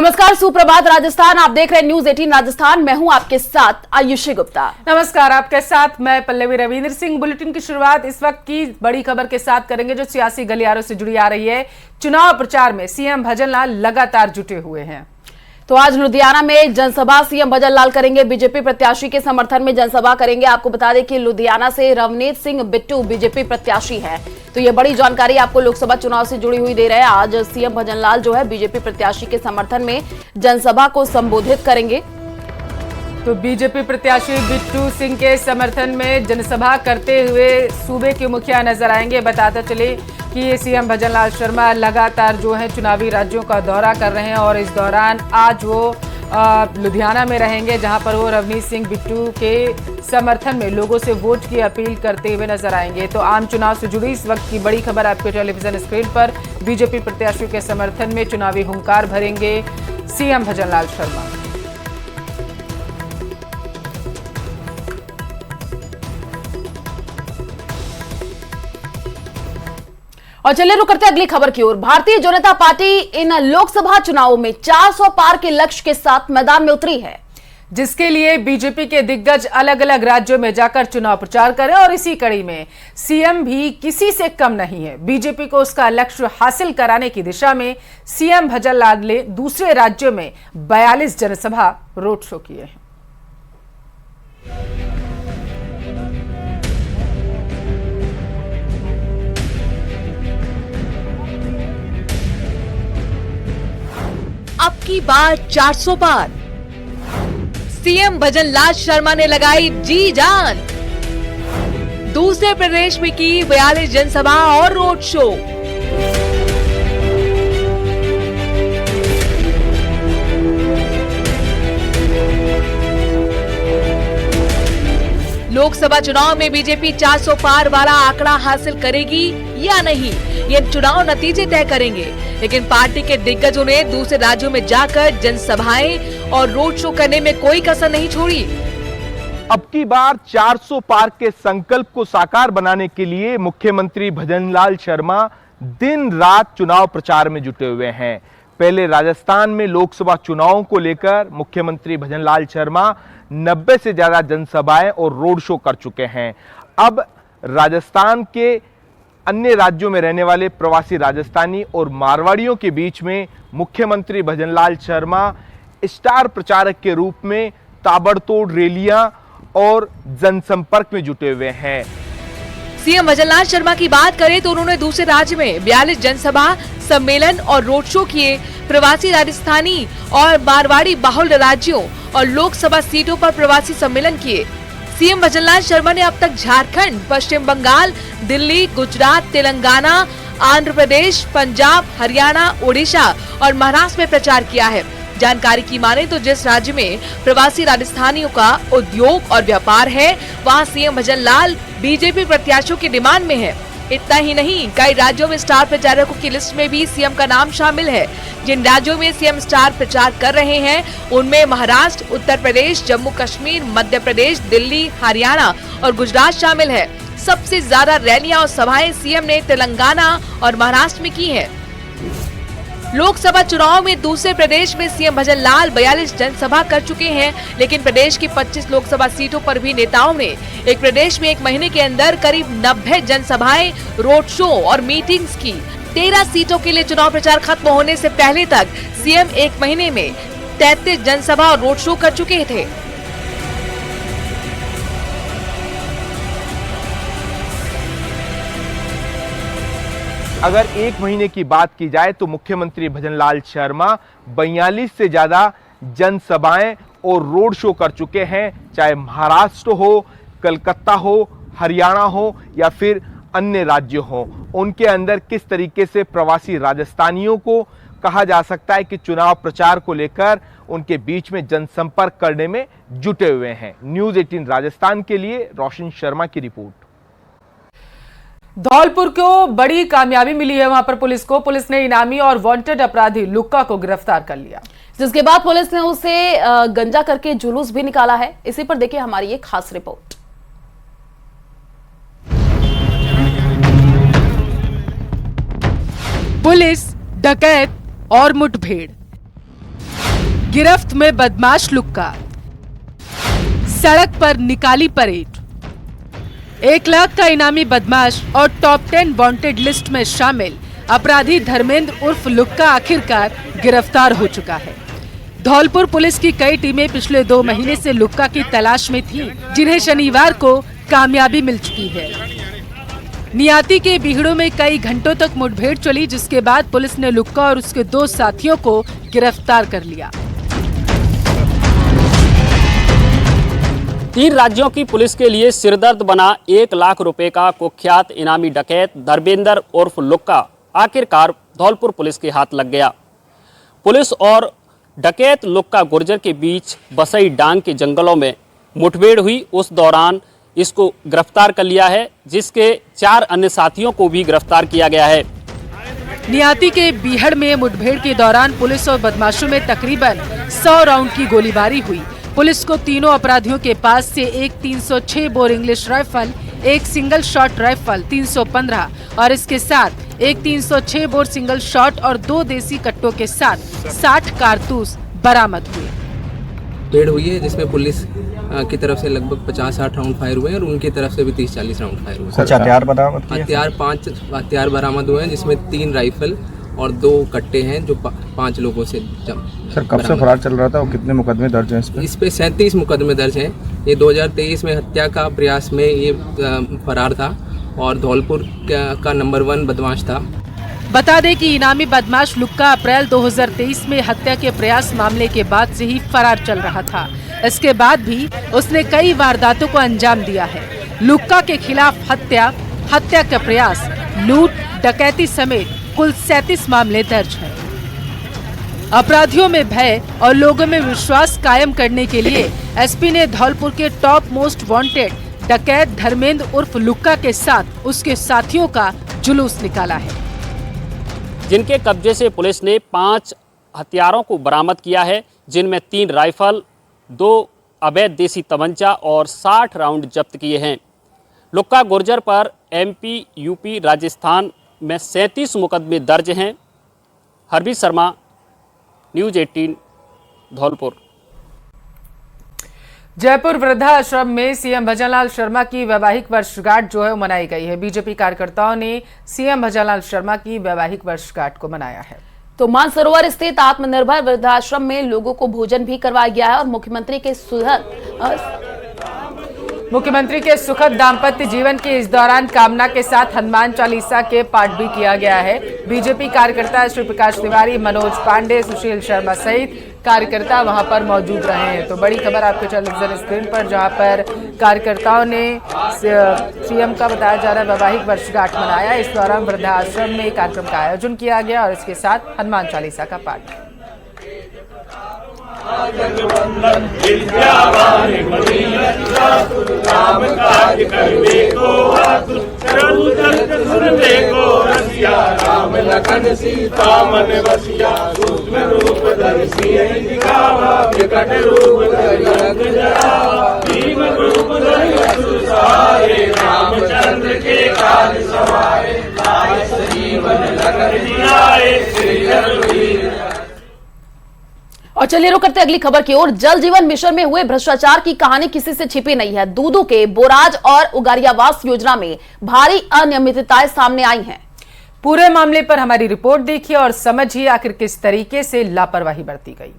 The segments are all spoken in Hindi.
नमस्कार, सुप्रभात राजस्थान। आप देख रहे हैं न्यूज 18 राजस्थान। मैं हूं आपके साथ आयुषी गुप्ता। नमस्कार, आपके साथ मैं पल्लवी रविंद्र सिंह। बुलेटिन की शुरुआत इस वक्त की बड़ी खबर के साथ करेंगे जो सियासी गलियारों से जुड़ी आ रही है। चुनाव प्रचार में सीएम भजनलाल लगातार जुटे हुए हैं। तो आज लुधियाना में जनसभा सीएम भजनलाल करेंगे। बीजेपी प्रत्याशी के समर्थन में जनसभा करेंगे। आपको बता दें कि लुधियाना से रवनीत सिंह बिट्टू बीजेपी प्रत्याशी हैं। तो ये बड़ी जानकारी आपको लोकसभा चुनाव से जुड़ी हुई दे रहे हैं। आज सीएम भजनलाल जो है बीजेपी प्रत्याशी के समर्थन में जनसभा को संबोधित करेंगे। तो बीजेपी प्रत्याशी बिट्टू सिंह के समर्थन में जनसभा करते हुए सूबे के मुखिया नजर आएंगे। बताते चले कि सीएम भजनलाल शर्मा लगातार जो है चुनावी राज्यों का दौरा कर रहे हैं और इस दौरान आज वो लुधियाना में रहेंगे, जहां पर वो रवनीत सिंह बिट्टू के समर्थन में लोगों से वोट की अपील करते हुए नजर आएंगे। तो आम चुनाव से जुड़ी इस वक्त की बड़ी खबर आपके टेलीविजन स्क्रीन पर। बीजेपी प्रत्याशियों के समर्थन में चुनावी हुंकार भरेंगे सीएम भजनलाल शर्मा। और चलिए रुक करते अगली खबर की ओर। भारतीय जनता पार्टी इन लोकसभा चुनावों में 400 पार के लक्ष्य के साथ मैदान में उतरी है, जिसके लिए बीजेपी के दिग्गज अलग अलग राज्यों में जाकर चुनाव प्रचार करें। और इसी कड़ी में सीएम भी किसी से कम नहीं है। बीजेपी को उसका लक्ष्य हासिल कराने की दिशा में सीएम भजनलाल ने दूसरे राज्यों में 42 जनसभा रोड शो किए हैं। अब की बार 400 पार, सीएम भजनलाल शर्मा ने लगाई जी जान। दूसरे प्रदेश में की 42 जनसभा और रोड शो। लोकसभा चुनाव में बीजेपी 400 पार वाला आंकड़ा हासिल करेगी या नहीं, ये चुनाव नतीजे तय करेंगे। लेकिन पार्टी के दिग्गजों ने दूसरे राज्यों में जाकर जनसभाएं और रोड शो करने में कोई कसर नहीं छोड़ी। अब की बार 400 पार के संकल्प को साकार बनाने के लिए मुख्यमंत्री भजनलाल शर्मा दिन रात चुनाव प्रचार में जुटे हुए हैं। पहले राजस्थान में लोकसभा चुनावों को लेकर मुख्यमंत्री भजनलाल शर्मा 90 से ज्यादा जनसभाएं और रोड शो कर चुके हैं। अब राजस्थान के अन्य राज्यों में रहने वाले प्रवासी राजस्थानी और मारवाड़ियों के बीच में मुख्यमंत्री भजनलाल शर्मा स्टार प्रचारक के रूप में ताबड़तोड़ रैलियां और जनसंपर्क में जुटे हुए हैं। सीएम भजनलाल शर्मा की बात करें तो उन्होंने दूसरे राज्य में 42 जनसभा, सम्मेलन और रोड शो किए। प्रवासी राजस्थानी और मारवाड़ी बाहुल्य राज्यों और लोकसभा सीटों पर प्रवासी सम्मेलन किए। सीएम भजनलाल शर्मा ने अब तक झारखंड, पश्चिम बंगाल, दिल्ली, गुजरात, तेलंगाना, आंध्र प्रदेश, पंजाब, हरियाणा, ओडिशा और महाराष्ट्र में प्रचार किया है। जानकारी की माने तो जिस राज्य में प्रवासी राजस्थानियों का उद्योग और व्यापार है, वहां सीएम भजनलाल बीजेपी प्रत्याशियों की डिमांड में है। इतना ही नहीं, कई राज्यों में स्टार प्रचारकों की लिस्ट में भी सीएम का नाम शामिल है। जिन राज्यों में सीएम स्टार प्रचार कर रहे हैं उनमें महाराष्ट्र, उत्तर प्रदेश, जम्मू कश्मीर, मध्य प्रदेश, दिल्ली, हरियाणा और गुजरात शामिल है। सबसे ज्यादा रैलियां और सभाएं सीएम ने तेलंगाना और महाराष्ट्र में की है। लोकसभा चुनाव में दूसरे प्रदेश में सीएम भजनलाल 42 जनसभा कर चुके हैं। लेकिन प्रदेश की 25 लोकसभा सीटों पर भी नेताओं ने एक प्रदेश में एक महीने के अंदर करीब 90 जनसभाएं, रोड शो और मीटिंग्स की। 13 सीटों के लिए चुनाव प्रचार खत्म होने से पहले तक सीएम एक महीने में 33 जनसभा और रोड शो कर चुके थे। अगर एक महीने की बात की जाए तो मुख्यमंत्री भजनलाल शर्मा 42 से ज्यादा जनसभाएं और रोड शो कर चुके हैं। चाहे महाराष्ट्र हो, कलकत्ता हो, हरियाणा हो या फिर अन्य राज्य हो, उनके अंदर किस तरीके से प्रवासी राजस्थानियों को कहा जा सकता है कि चुनाव प्रचार को लेकर उनके बीच में जनसंपर्क करने में जुटे हुए हैं। न्यूज 18 राजस्थान के लिए रोशन शर्मा की रिपोर्ट। धौलपुर को बड़ी कामयाबी मिली है। वहां पर पुलिस ने इनामी और वांटेड अपराधी लुक्का को गिरफ्तार कर लिया, जिसके बाद पुलिस ने उसे गंजा करके जुलूस भी निकाला है। इसी पर देखिए हमारी एक खास रिपोर्ट। पुलिस, डकैत और मुठभेड़, गिरफ्त में बदमाश लुक्का, सड़क पर निकाली परेड। 1 लाख का इनामी बदमाश और टॉप 10 वांटेड लिस्ट में शामिल अपराधी धर्मेंद्र उर्फ लुक्का आखिरकार गिरफ्तार हो चुका है। धौलपुर पुलिस की कई टीमें पिछले 2 महीने से लुक्का की तलाश में थीं, जिन्हें शनिवार को कामयाबी मिल चुकी है। नियाती के बीहड़ों में कई घंटों तक मुठभेड़ चली, जिसके बाद पुलिस ने लुक्का और उसके 2 साथियों को गिरफ्तार कर लिया। 3 राज्यों की पुलिस के लिए सिरदर्द बना 1 लाख रुपए का कुख्यात इनामी डकैत धर्मेंद्र उर्फ लुक्का आखिरकार धौलपुर पुलिस के हाथ लग गया। पुलिस और डकैत लुक्का गुर्जर के बीच बसई डांग के जंगलों में मुठभेड़ हुई। उस दौरान इसको गिरफ्तार कर लिया है, जिसके 4 अन्य साथियों को भी गिरफ्तार किया गया है। नियाती के बीहड़ में मुठभेड़ के दौरान पुलिस और बदमाशों में तकरीबन 100 राउंड की गोलीबारी हुई। पुलिस को तीनों अपराधियों के पास से एक 306 बोर इंग्लिश राइफल, एक सिंगल शॉट राइफल 315 और इसके साथ एक 306 बोर सिंगल शॉट और 2 देसी कट्टों के साथ 60 कारतूस बरामद हुए। रेड हुई है जिसमें पुलिस की तरफ से लगभग 50-60 राउंड फायर हुए हैं और उनकी तरफ से भी 30-40 राउंड फायर हुए। कुछ हथियार बरामद किए? हथियार 5 हथियार बरामद हुए हैं, जिसमें 3 राइफल और 2 कट्टे हैं जो 5 लोगों से सर कब से फरार चल रहा था और कितने मुकदमे दर्ज हैं इस पे 37 मुकदमे दर्ज हैं। ये 2023 में हत्या का प्रयास में ये फरार था और धौलपुर का नंबर 1 बदमाश था। बता दें कि इनामी बदमाश लुक्का अप्रैल 2023 में हत्या के प्रयास मामले के बाद से ही फरार चल रहा था। इसके बाद भी उसने कई वारदातों को अंजाम दिया है। लुक्का के खिलाफ हत्या, हत्या का प्रयास, लूट, डकैती समेत कुल 37 मामले दर्ज हैं। अपराधियों में भय और लोगों में विश्वास कायम करने के लिए एसपी ने धौलपुर के टॉप मोस्ट वांटेड डकैत धर्मेंद्र उर्फ लुक्का के साथ उसके साथियों का जुलूस निकाला है, जिनके कब्जे से पुलिस ने 5 हथियारों को बरामद किया है, जिनमें 3 राइफल, 2 अवैध देसी तमंचा और 60 राउंड जब्त किए हैं। लुक्का गुर्जर पर MP, UP, राजस्थान में 37 मुकदमे दर्ज हैं। हरबीर शर्मा, न्यूज़ 18, धौलपुर। जयपुर वृद्धाश्रम में सीएम भजनलाल शर्मा की वैवाहिक वर्षगांठ जो है वो मनाई गई है। बीजेपी कार्यकर्ताओं ने सीएम भजनलाल शर्मा की वैवाहिक वर्षगांठ को मनाया है। तो मानसरोवर स्थित आत्मनिर्भर वृद्धाश्रम में लोगों को भोजन भी करवाया गया है और मुख्यमंत्री के सुखद दाम्पत्य जीवन के इस दौरान कामना के साथ हनुमान चालीसा के पाठ भी किया गया है। बीजेपी कार्यकर्ता श्री प्रकाश तिवारी, मनोज पांडे, सुशील शर्मा सहित कार्यकर्ता वहां पर मौजूद रहे हैं। तो बड़ी खबर आपके टेलीविजन स्क्रीन पर, जहां पर कार्यकर्ताओं ने सीएम का बताया जा रहा है वैवाहिक वर्षगांठ मनाया। इस दौरान वृद्धाश्रम में कार्यक्रम का आयोजन किया गया और इसके साथ हनुमान चालीसा का पाठ। और चलिए रुक करते अगली खबर की ओर। जल जीवन मिशन में हुए भ्रष्टाचार की कहानी किसी से छिपी नहीं है। दूदू के बोराज और उगारियावास योजना में भारी अनियमितताएं सामने आई हैं। पूरे मामले पर हमारी रिपोर्ट देखिए और समझिए आखिर किस तरीके से लापरवाही बरती गई।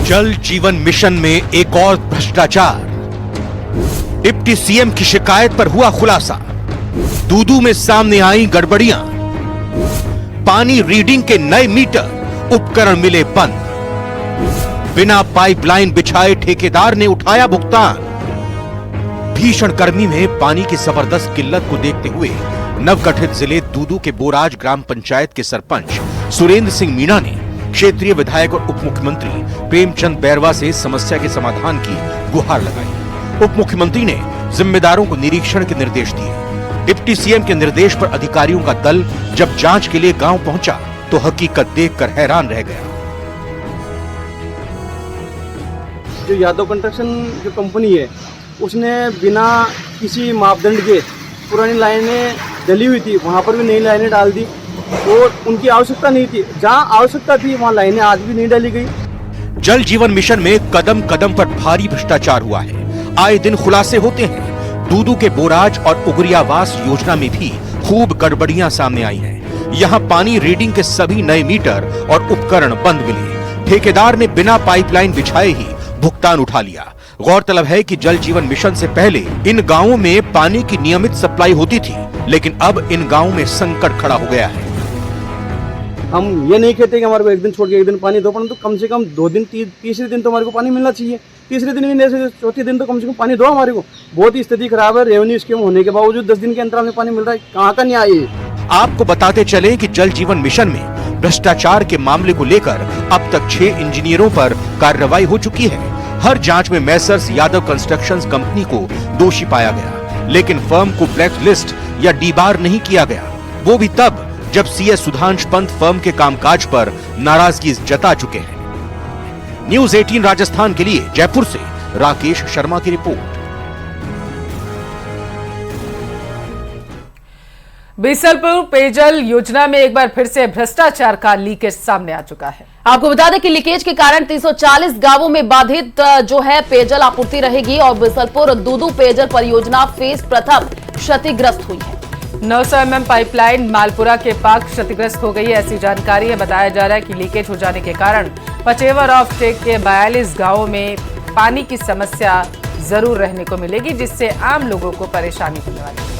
जल जीवन मिशन में एक और भ्रष्टाचार। डिप्टी सीएम की शिकायत पर हुआ खुलासा। दूदू में सामने आई गड़बड़ियां। पानी रीडिंग के नए मीटर, उपकरण मिले बंद। बिना पाइपलाइन बिछाए ठेकेदार ने उठाया भुगतान। भीषण गर्मी में पानी की जबरदस्त किल्लत को देखते हुए नवगठित जिले दूदू के बोराज ग्राम पंचायत के सरपंच सुरेंद्र सिंह मीणा ने क्षेत्रीय विधायक और उप मुख्यमंत्री प्रेमचंद बैरवा से समस्या के समाधान की गुहार लगाई। उप मुख्यमंत्री ने जिम्मेदारों को निरीक्षण के निर्देश दिए। डिप्टी सीएम के निर्देश पर अधिकारियों का दल जब जांच के लिए गांव पहुंचा तो हकीकत देखकर हैरान रह गया। जो यादव कंस्ट्रक्शन जो कंपनी है उसने बिना किसी मापदंड के पुरानी लाइनें डली हुई थी, वहां पर भी नई लाइनें डाल दी और उनकी आवश्यकता नहीं थी। जहाँ आवश्यकता थी वहाँ लाइनें आज भी नहीं डाली गई। जल जीवन मिशन में कदम कदम पर भारी भ्रष्टाचार हुआ है। आए दिन खुलासे होते हैं। दूदू के बोराज और उगरियावास योजना में भी खूब गड़बड़ियां सामने आई हैं। यहाँ पानी रीडिंग के सभी नए मीटर और उपकरण बंद मिले। ठेकेदार ने बिना पाइपलाइन बिछाए ही भुगतान उठा लिया। गौरतलब है कि जल जीवन मिशन से पहले इन गांवों में पानी की नियमित सप्लाई होती थी, लेकिन अब इन गांवों में संकट खड़ा हो गया है। हम ये नहीं कहते कि हमारे को एक दिन छोड़ के एक दिन पानी दो, परंतु कम से कम 2 दिन तीसरे दिन तो हमारे को पानी मिलना चाहिए। तीसरे दिन भी नहीं, चौथे दिन तो कम से कम पानी दो हमारे को। बहुत ही स्थिति खराब है। रेवेन्यू स्कीम होने के बावजूद 10 दिन के अंतराल में पानी मिल रहा है। कहाँ का न्याय है? आपको बताते चले कि जल जीवन मिशन में भ्रष्टाचार के मामले को लेकर अब तक 6 इंजीनियरों पर कार्रवाई हो चुकी है। हर जांच में मैसर्स यादव कंस्ट्रक्शंस कंपनी को दोषी पाया गया, लेकिन फर्म को ब्लैक लिस्ट या डीबार नहीं किया गया। वो भी तब जब सीएस सुधांश पंत फर्म के कामकाज पर नाराजगी जता चुके हैं। न्यूज 18 राजस्थान के लिए जयपुर से राकेश शर्मा की रिपोर्ट। बीसलपुर पेयजल योजना में एक बार फिर से भ्रष्टाचार का लीकेज सामने आ चुका है। आपको बता दें कि लीकेज के कारण 340 गांवों में बाधित जो है पेयजल आपूर्ति रहेगी और बीसलपुर दूदू पेयजल परियोजना फेज प्रथम क्षतिग्रस्त हुई है। 900 mm पाइपलाइन मालपुरा के पास क्षतिग्रस्त हो गई है, ऐसी जानकारी है। बताया जा रहा है कि लीकेज हो जाने के कारण पचेवर ऑफ टेक के 42 गांवों में पानी की समस्या जरूर रहने को मिलेगी, जिससे आम लोगों को परेशानी होने वाली है।